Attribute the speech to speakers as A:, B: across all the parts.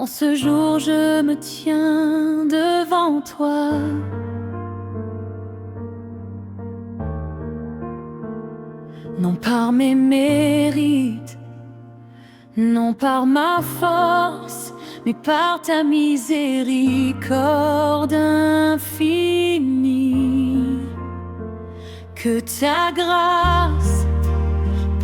A: En ce jour je me tiens devant toi. Non par mes mérites, non par ma force, mais par ta miséricorde infinie. Que ta grâce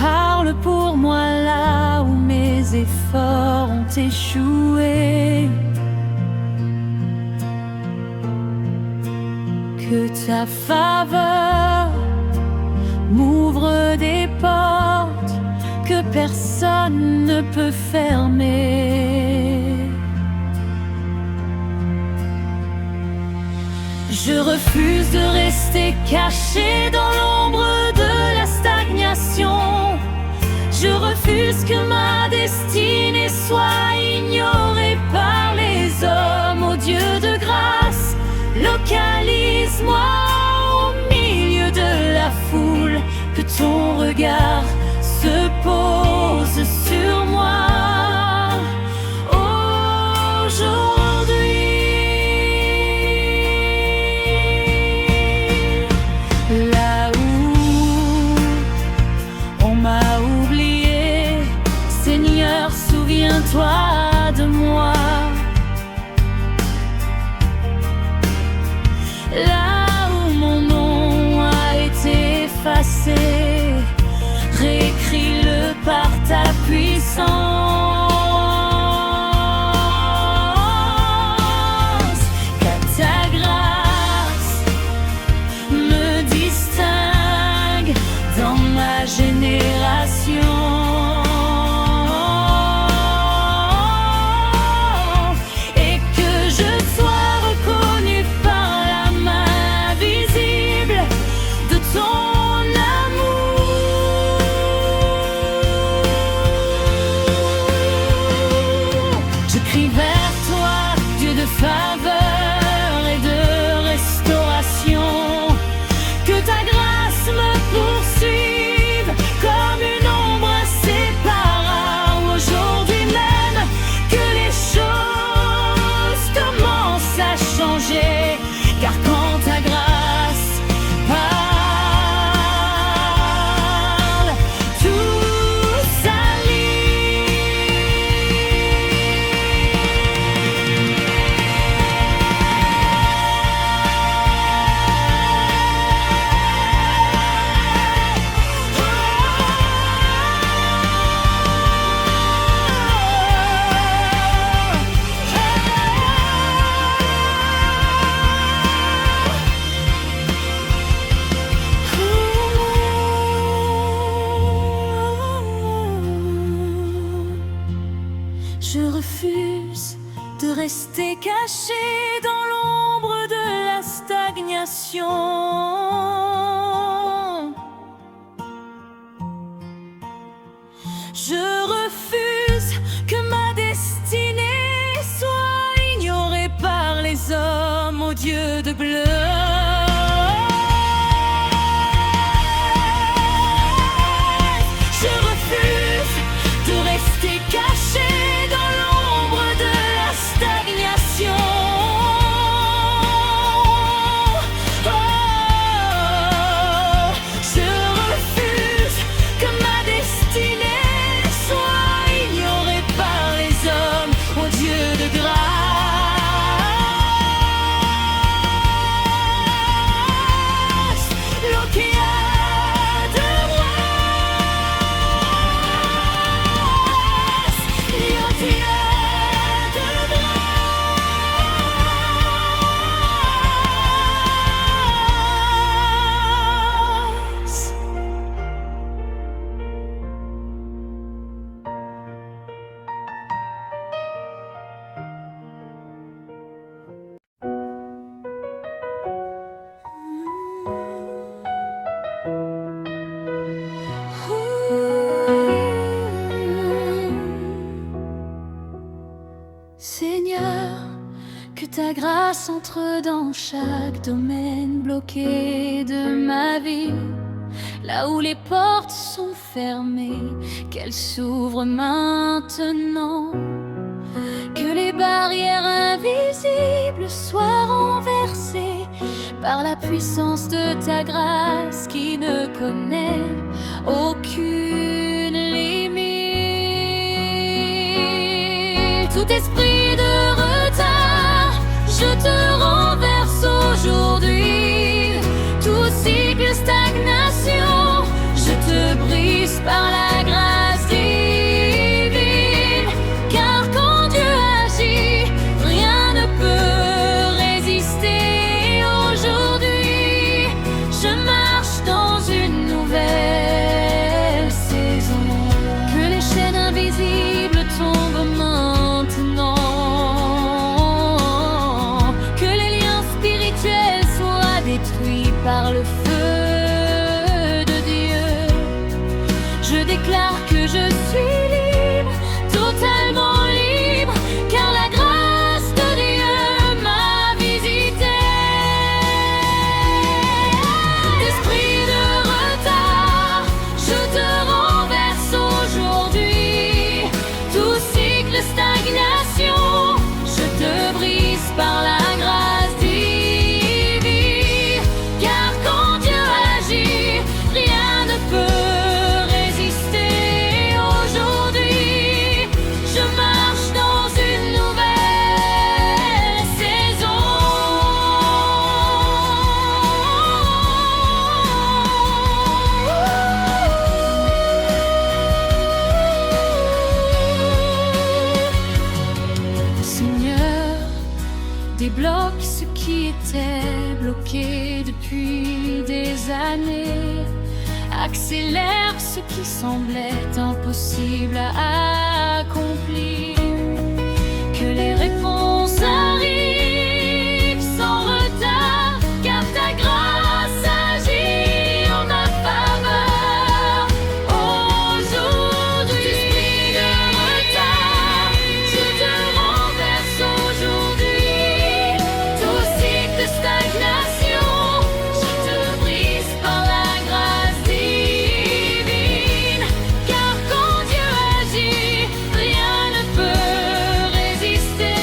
A: parle pour moi là où mes efforts ont échoué. Que ta faveur m'ouvre des portes que personne ne peut fermer. Je refuse de rester caché dans l'ombre de la stagnation. Je refuse que ma destinée soit ignorée par les hommes. Ô Dieu de grâce, localise-moi au milieu de la foule. Que ton regard se pose sur moi aujourd'hui. Là où on m'a oublié, Seigneur, souviens-toi de moi. Là où mon nom a été effacé, réécris-le par ta puissance. Qu'à ta grâce me distingue dans ma génération. Et que je sois reconnu par la main visible de ton vers toi, Dieu de faveur et de restauration. Que ta grâce me poursuive comme une ombre inséparable. Aujourd'hui même, que les choses commencent à changer. Car quand ta grâce parle, tout s'aligne. Je refuse de rester caché dans l'ombre de la stagnation. Je refuse que ma destinée soit ignorée par les hommes, ô Dieu de bleu. Je refuse de rester caché dans l'ombre de la stagnation. Oh, je refuse que ma destinée soit ignorée par les hommes, ô Dieu de grâce. L'océan de grâce, l'océan de grâce. Seigneur, que ta grâce entre dans chaque domaine bloqué de ma vie. Là où les portes sont fermées, qu'elles s'ouvrent maintenant. Que les par la puissance de ta grâce qui ne connaît aucune limite. Tout esprit de retard, je te renverse aujourd'hui. Tout cycle stagnation, je te brise par la grâce divine. Car quand Dieu agit, rien ne peut résister. Aujourd'hui, je marche dans une nouvelle saison. Que les chaînes invisibles tombent maintenant. Que les liens spirituels soient détruits par le feu de Dieu. Je déclare que je suis libre, totalement libre, car la grâce de Dieu m'a visité. Esprit de retard, je te renverse aujourd'hui. Tout cycle stagnation, je te brise par la grâce divine. Car quand Dieu agit, rien ne peut résister. Aujourd'hui, je marche dans une nouvelle saison. Seigneur, débloque ce qui était bloqué depuis des années. Accélère ce qui semblait impossible à accomplir. Que les réponses arrivent sans retard, car ta grâce agit en ma faveur. Aujourd'hui, esprit de retard, je te renverse aujourd'hui. Tout cycle stagnation, je te brise par la grâce divine. Car quand Dieu agit, rien ne peut résister.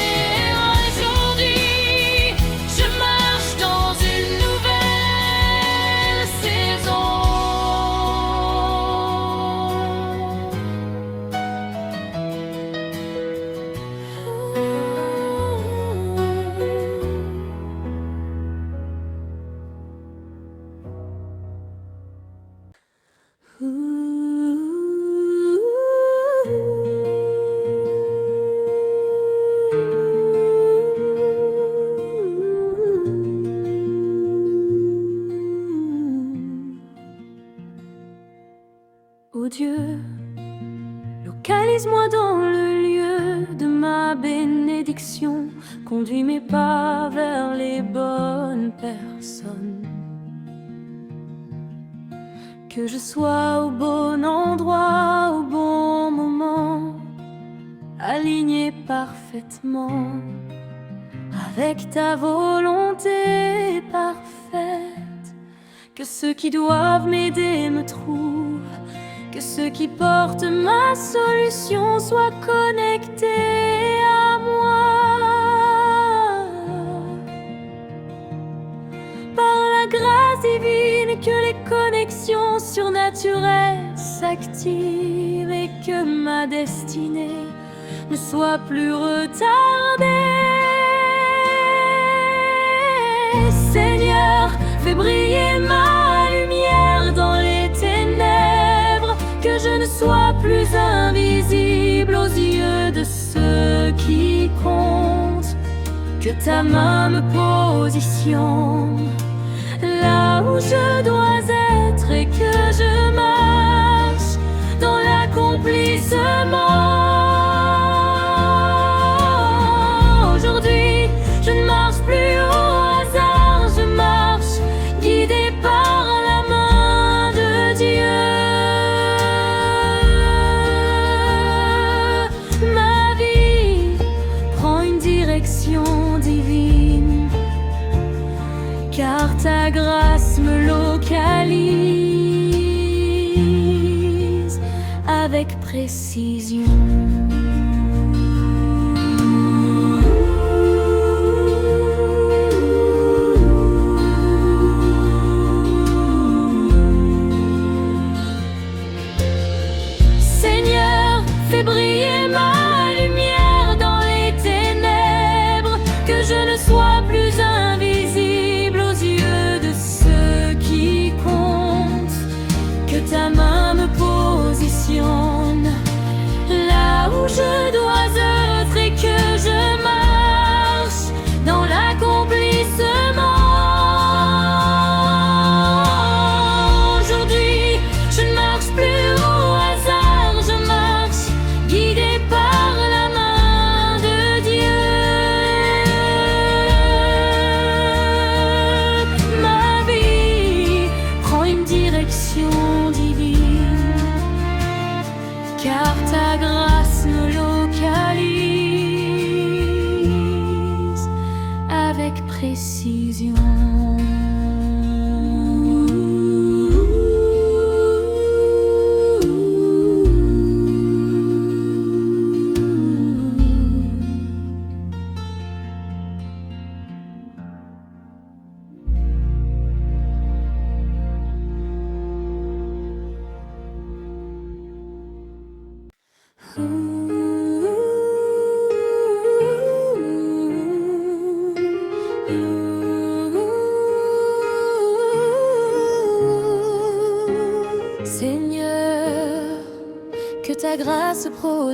A: Aujourd'hui, je marche dans une nouvelle saison. Oh Dieu, localise-moi dans le lieu de ma bénédiction. Conduis mes pas vers les bonnes personnes. Que je sois au bon endroit, au bon moment, aligné parfaitement avec ta volonté parfaite. Que ceux qui doivent m'aider me trouvent. Que ceux qui portent ma solution soient connectés à moi. Par la grâce divine, que les connexions surnaturelles s'activent et que ma destinée ne soit plus retardée. Seigneur, fais briller ma lumière dans les ténèbres. Que je ne sois plus invisible aux yeux de ceux qui comptent. Que ta main me positionne là où je dois être et que je marche dans l'accomplissement. Aujourd'hui, je ne marche plus au hasard, je marche guidé par la main de Dieu. Divine, car ta grâce me localise avec précision.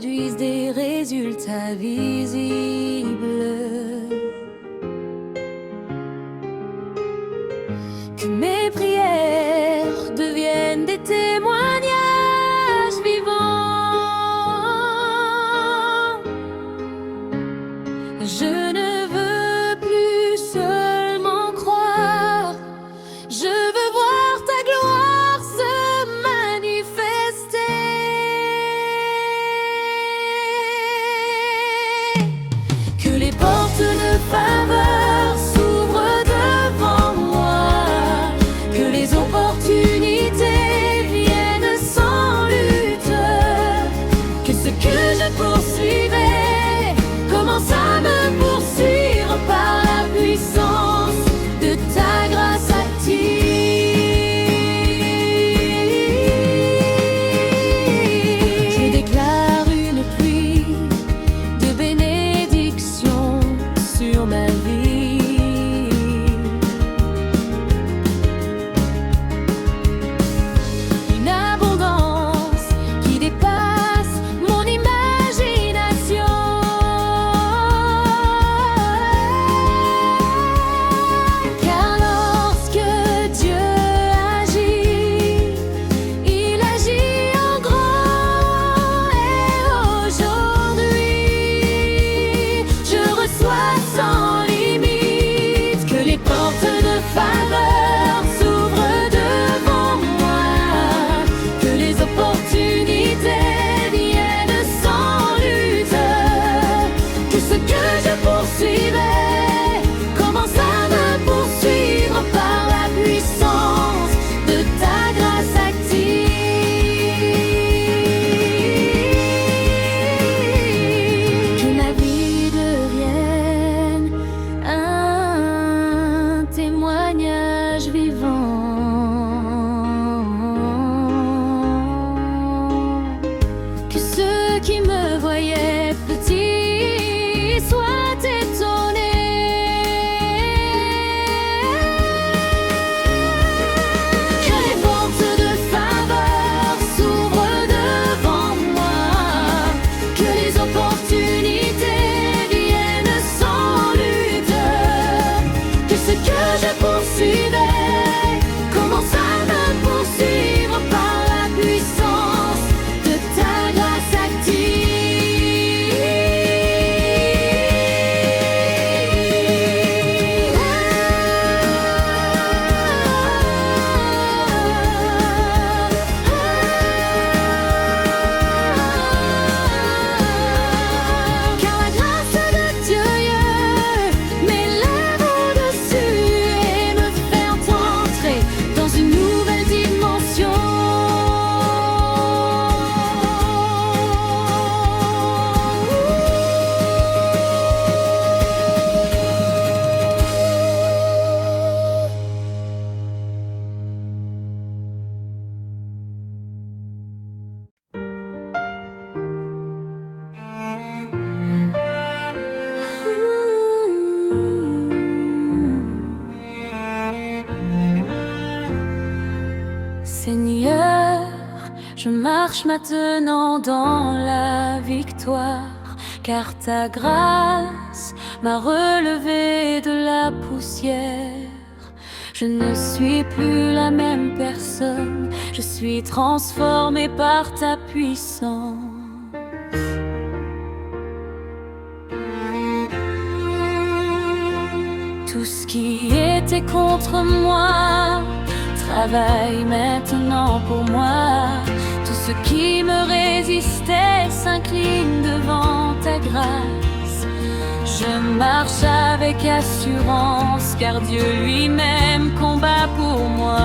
A: produisent des résultats visibles. Que mes prières deviennent des témoignages vivants. Je ne veux plus seulement croire, je veux voir ta gloire se manifester. Que les portes de faveur s'ouvrent devant moi, que les opportunités viennent sans lutte, que ce que je poursuivais commence à me poursuivre par la puissance de ta grâce active. Je déclare une pluie de bénédiction sur ma vie. Une abondance qui dépasse mon imagination. Car lorsque Dieu agit, il agit en grand. Et aujourd'hui, je reçois sans limite. Que les portes de faveur s'ouvrent devant moi, que les opportunités viennent sans lutte, que ce que je poursuivais commence à me poursuivre par la puissance de ta grâce active. Que ma vie devienne un témoignage vivant. Que ceux qui me voyaient petit soient étonnés. Que les portes de faveur s'ouvrent devant moi, que les opportunités viennent sans lutte, que ce que je poursuivais commence à me poursuivre par la puissance de ta grâce active. Car la grâce de Dieu m'élève au-dessus et me fait entrer dans une nouvelle dimension. Seigneur, je marche maintenant dans la victoire, car ta grâce m'a relevé de la poussière. Je ne suis plus la même personne, je suis transformé par ta puissance. Tout ce qui était contre moi travaille maintenant pour moi. Tout ce qui me résistait s'incline devant ta grâce. Je marche avec assurance, car Dieu lui-même combat pour moi.